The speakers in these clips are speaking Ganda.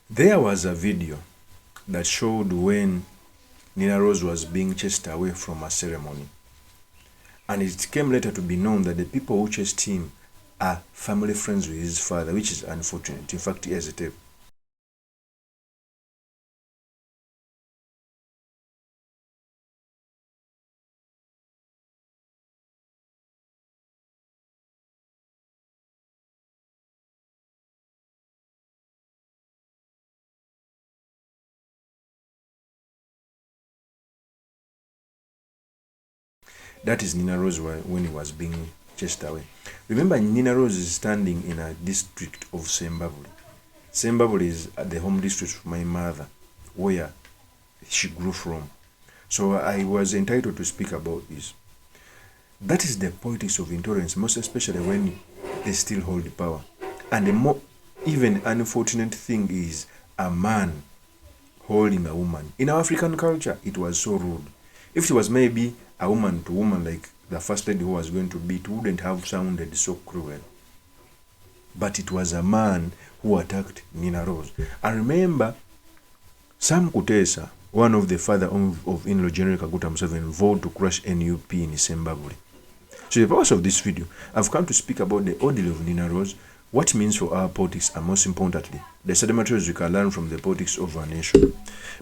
There was a video that showed when Nina Rose was being chased away from a ceremony. And it came later to be known that the people who chased him are family friends with his father, which is unfortunate. In fact, he has a tape. That is Nina Rose when he was being chased away. Remember, Nina Rose is standing in a district of Ssembabule. Ssembabule is the home district of my mother, where she grew from. So I was entitled to speak about this. That is the politics of intolerance, most especially when they still hold power. And the more even unfortunate thing is a man holding a woman. In our African culture, it was so rude. If it was maybe a woman to woman, like the first lady who was going to beat, wouldn't have sounded so cruel. But it was a man who attacked Nina Rose. And remember, Sam KUTEESA, one of the father of in-law General Kaguta Museveni, vowed to crush NUP in Ssembabule. So the purpose of this video, I've come to speak about the ordeal of Nina Rose, what it means for our politics, and most importantly, the sedimentaries we can learn from the politics of our nation.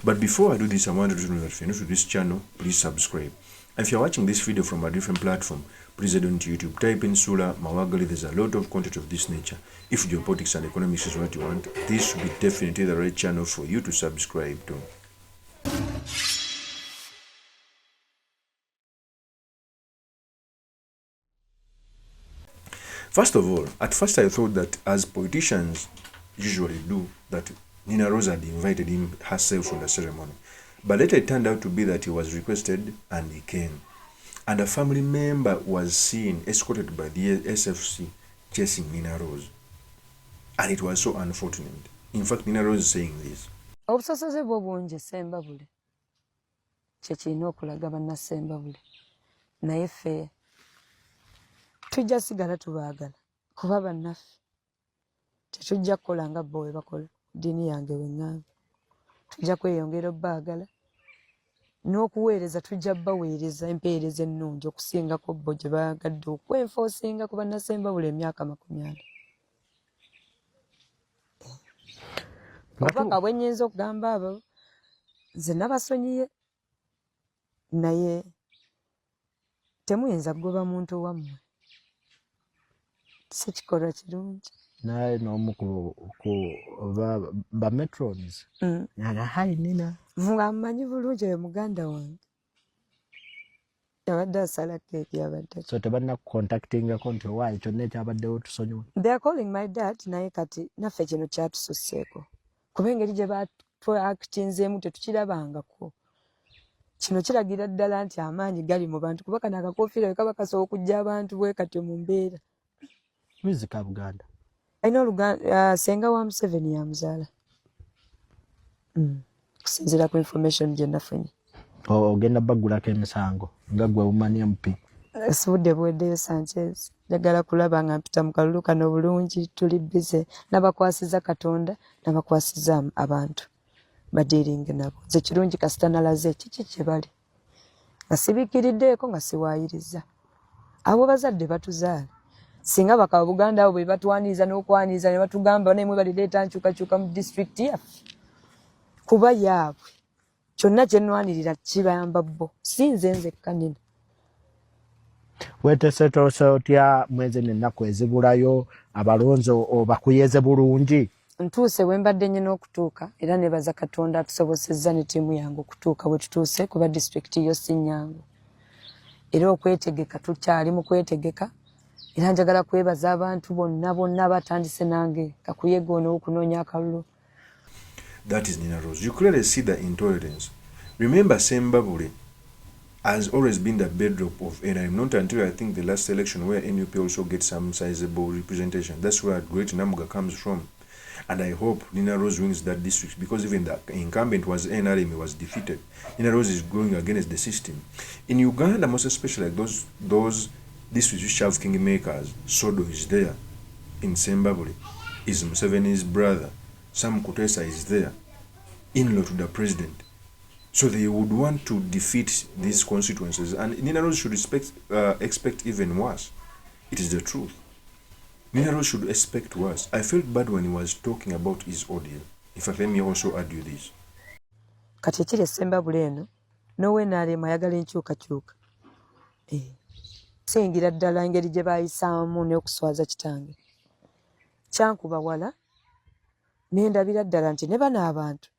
But before I do this, I wanted to know that if you're new to this channel, please subscribe. And if you're watching this video from a different platform, please head on to YouTube, type in Sula Mawagali. There's a lot of content of this nature. If geopolitics and economics is what you want, this should be definitely the right channel for you to subscribe to. First of all, at first I thought that, as politicians usually do, that Nina Rose had invited him herself for the ceremony. But later it turned out to be that he was requested and he came. And a family member was seen escorted by the SFC chasing Nina Rose. And it was so unfortunate. In fact, Nina Rose is saying this. Obusosoze bwo bungi Ssembabule. Kye kirina okulaga banna Ssembabule. Naye ffe tujja sigala tubaagala kuba bannaffe. Tetujja kukola nga bo bwe bakola ddiini yange weŋŋamba. Tujja kweyongera obbaagala n'okuweereza, tujja baweereza empeereza ennungi okusingako bo gye baagadde okwenfoosinga ku banna Ssembabule emyaka 40. Obubaka bwe nnyinza okugamba abo nze nabasonyiye, naye temuyinza kugoba muntu wammwe. Si kikolwa kirungi. Naye n'omu ku ba metrons hayi Nina amanyi bulungi oyo muganda wange yabadde asala keeki yabadde. So tebalina kucontactingako nti owaayi kyonna ekyabaddewo tusonyiwe. They are calling my dad, naye kati naffe kino kyatususseeko kuba engeri gye batwakitinzeemu tetukirabangako. Kino kiragira ddala nti amaanyi gali mu bantu kuba kano akakoofiira bwe kaba kasobola okujja abantu bwe katyo mu mbeera. Muzika Buganda. Alina Oluganda, senga wa Museveni yamuzaala. Kusinziira ku information gye nafunye. Ogenda baggulako emisango nga gwe bumanya mpi. Sibudde buweddeyo Sanchez. Njagala kulaba nga mpita mu kalulu kano bulungi, tuli bize n'abakwasiza Katonda n'abakwasiza abantu badeeringe nabo. Nze kirungi kasita nalaze kiki kye bali. Nga sibikiriddeeko nga siwaayiriza. Abo bazadde batuzaala. Singa baka Buganda abo bwe batwaniza n'okwaniriza ne batugamba naye balireeta nkyukakyuka mu district yaffe. Kuba yaabwe kyonna kye nnwanirira kibayamba bo, si nze nzekka Nina. Weeteeseteese otya mwezi n'ennaku ezibulayo abalonzi obakuyeze bulungi? Ntuuse bwe mbadde nnyina okutuuka era nebaza Katonda atusobosezza ne ttiimu yange okutuuka bwe tutuuse kuba district yo si nnyangu. Era okwetegeka tukyali mu kwetegeka. Era njagala kwebaza abantu bonna batandise nange kakuyega ono okunoonya akalulu. That is Nina Rose. You clearly see the intolerance. Remember, Ssembabule has always been the bedrock of NRM, not until I think the last election where NUP also gets some sizable representation. That's where Great Namuga comes from. And I hope Nina Rose wins that district, because even the incumbent was NRM, he was defeated. Nina Rose is going against the system. In Uganda, most especially those districts which have kingmakers, Sodo is there. In Ssembabule is Museveni's brother. Sam KUTEESA is there, in-law to the president. So they would want to defeat these constituencies, and Nina Rose should expect even worse. It is the truth. Nina Rose should expect worse. I felt bad when he was talking about his audio. In fact, let me also add you this. Kati ekiri ssembabule eno nowe NRM ayagala enkyukakyuka. Singira ddala engeri gye baayisaamu n'okuswaza kitange. Kyankuba wala n'endabira ddala nti ne bano abantu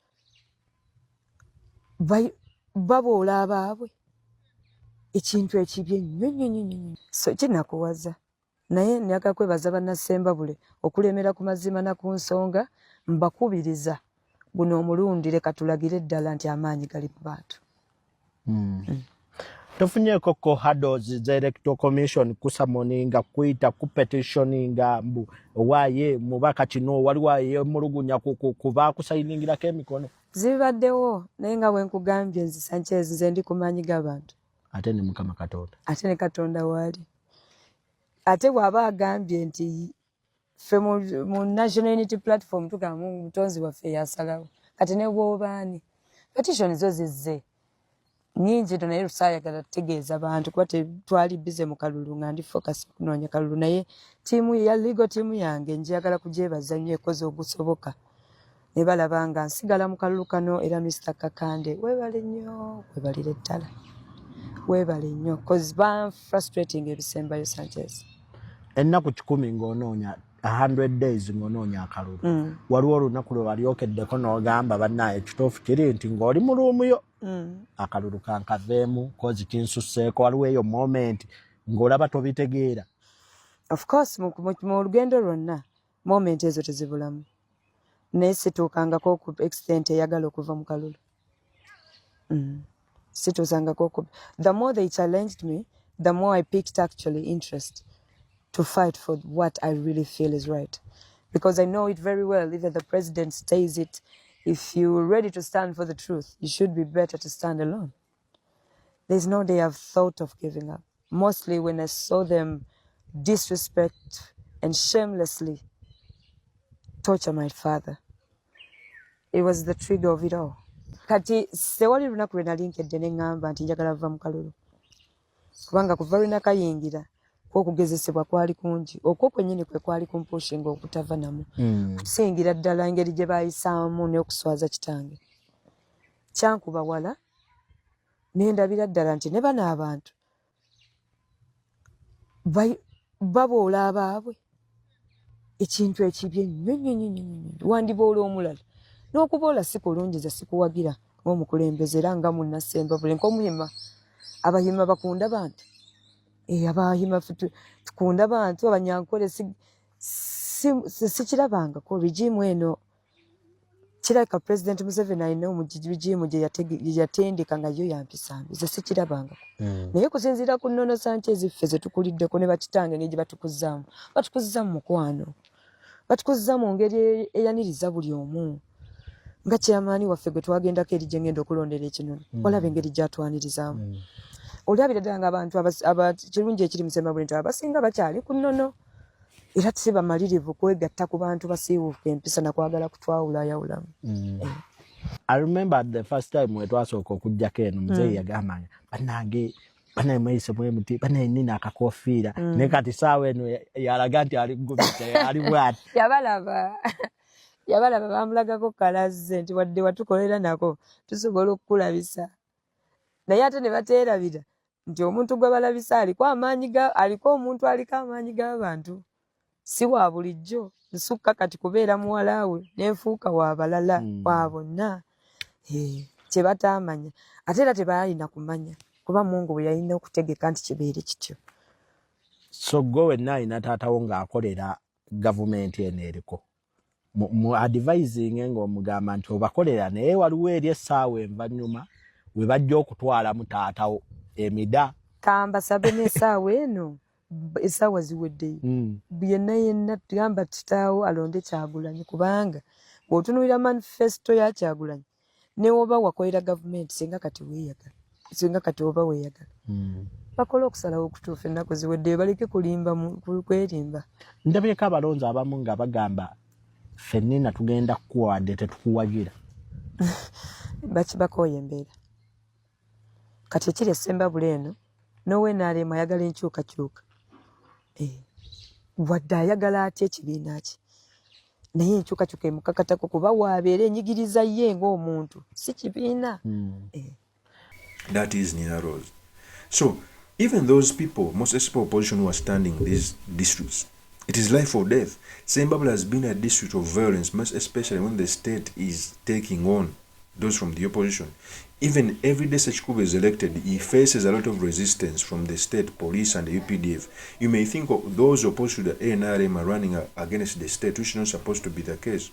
baboola abaabwe ekintu ekibi ennyo. So kinakuwaza naye nyaga kwebaza bannassembabule okulemera ku mazima na ku nsonga, mbakubiriza guno omulundi leka tulagire ddala nti amaanyi gali mu bantu. Tofunyeko ko hurdles za electoral commission kusamoninga kuita kupetitioninga mbu waye mubaka kino waliwaye mulugunya kuba kusayiningira kemikono zibaddewo naye nga bwe nkugambye nzi Sanchez nze ndi ku maanyi g'abantu ate ne Mukama Katonda, ate ne Katonda waali, ate bw'aba agambye nti ffe mu National Unity Platform tugamba mutonzi waffe yasalawo, kati ne bw'obaani petition zo zizze nyingi naye lusaayagala tutegeeza abantu kuba twali bize mu kalulu nga ndi focus kunoonya kalulu, naye tiimu ya legal tiimu yange njagala kugyebaza nnyo ekoze ogusoboka ne balaba nga nsigala mu kalulu kano. Era Mr. Kakande weebale nnyo, weebalire ddala, weebale nnyo cause ba frustrating ebisembayo Sanchez. ennaku 10 ng'onoonya 100 days ng'onoonya akalulu waliwo olunaku lwe walyokeddeko n'ogamba bannaye ekituufu kiri nti ng'oli mu luumu yo akalulu kankaveemu kozi kinsusseeko, waliwo eyo moment ng'olaba tobitegeera. Of course mu lugendo lwonna moment ezo tezibulamu, naye situukangako ku extent eyagala okuva mu kalulu. Situusangako ku, the more they challenged me, the more I picked actually interest to fight for what I really feel is right. Because I know it very well, even the president says it, if you're ready to stand for the truth, you should be better to stand alone. There's no day I've thought of giving up. Mostly when I saw them disrespect and shamelessly torture my father. It was the trigger of it all. Kati sewali lunaku lwe nalinkedde ne ngamba nti njagala va mu kalulu. Kubanga kuva lwe nakayingira okugezesebwa kwali kungi, okwo kwennyini kwe kwali kumpushinga okutava namu. Kusingira ddala engeri gye baayisaamu n'okuswaza kitange. Kyankuba wala n'endabira ddala nti ne bano abantu baboola abaabwe ekintu ekibi ennyo. Wandiboola omulala n'okuboola si kulungiza, sikuwagira ng'omukulembeze era nga munnassembabule nk'omuyima. Abayima bakunda bantu, abayima tukunda bantu, abanyankole sikirabangako regimu eno. Kirabika President Museveni alina regimu gye yatendeka nga yo yampisambize, sikirabangako. Naye kusinziira ku nnono Sanchez ffe ze tukuliddeko ne bakitange ne gye batukuzaamu, batukuzaamu mukwano, batukuzaamu mu ngeri eyaniriza buli omu. Nga kyamaani waffe gwe twagendako eri gye ngenda okulondera ekinoni, olaba engeri gy'atwanirizaamu. Olabira ddala ng'abantu kirungi ekiri mu ssembabule nti abasinga bakyali ku nnono, era si bamalirivu kwegatta ku bantu basiiwuufu empisa na kwagala kutwawulayawulamu. I remember the first time we twasooka okujjako eno muzeeyi yagambanga bannange banaye mweyise mwemuti banaye nina akakofiira naye kati saawa eno yalaga nti ali gubite ali bwati. Yabalaba bamulagako kalazze nti wadde watukolera nako tusobola okukulabisa, naye ate ne bateerabira nti omuntu gwe balabisa aliko omuntu aliko amaanyi g'abantu, si wa bulijjo. Nsukka kati kubeera muwala we n'enfuuka wa balala wa bonna kye bataamanya, ate era tebalina kumanya kuba Mungu bwe yalina okutegeka nti kibeere kityo. So gwe wenna alina taatawo ng'akolera gavumenti eno eriko mu advising ng'omugamba nti obakolera, naye waliwo eri essaawa envanyuma we bajja okutwala mu taatawo emida. Kambasabe n'essaawa eno essaawa ziweddeyo. Yenna tugamba tutaawo alonde Kyagulanyi, kubanga bw'otunuulira manifesto ya Kyagulanyi ne woba wakolera gavumenti singa kati weeyagala, singa kati oba weeyagala, bakole okusalawo okutuufu ennaku ziweddeyo, baleke kwerimba. Ndabireko abalonzi abamu nga bagamba fenina tugenda kukuwadde tetukuwagira. Bakibakoye embeera. Kati ekiri essembabule eno nowe NRM ayagala enkyukakyuka. Wadde ayagala atya ekibiina ki. Naye enkyukakyuka emukakatako kuba waabeera enyigiriza ye ng'omuntu si kibiina. That is Nina Rose. So even those people, most people opposition who are standing in these districts, it is life or death. Ssembabule has been a district of violence, most especially when the state is taking on those from the opposition. Even every day Sechikuba is elected, he faces a lot of resistance from the state police and the UPDF. You may think of those opposed to the NRM are running against the state, which is not supposed to be the case.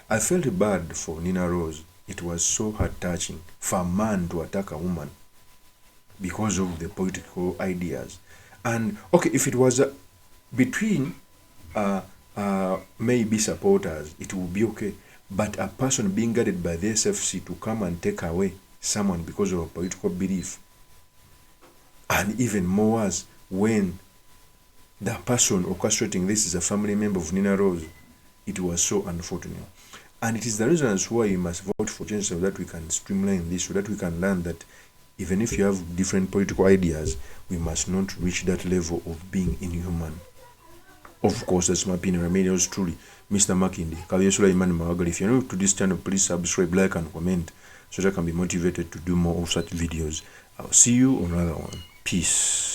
I felt bad for Nina Rose. It was so heart-touching for a man to attack a woman because of the political ideas. And okay, if it was between maybe supporters, it would be okay. But a person being guarded by the SFC to come and take away someone because of a political belief, and even more worse, when the person orchestrating this is a family member of Nina Rose, it was so unfortunate. And it is the reason as why you must vote for change so that we can streamline this, so that we can learn that even if you have different political ideas, we must not reach that level of being inhuman. Of course, that's my opinion. I mean, yours truly, Mr. Makindi. If you're new to this channel, please subscribe, like, and comment so that I can be motivated to do more of such videos. I'll see you on another one. Peace.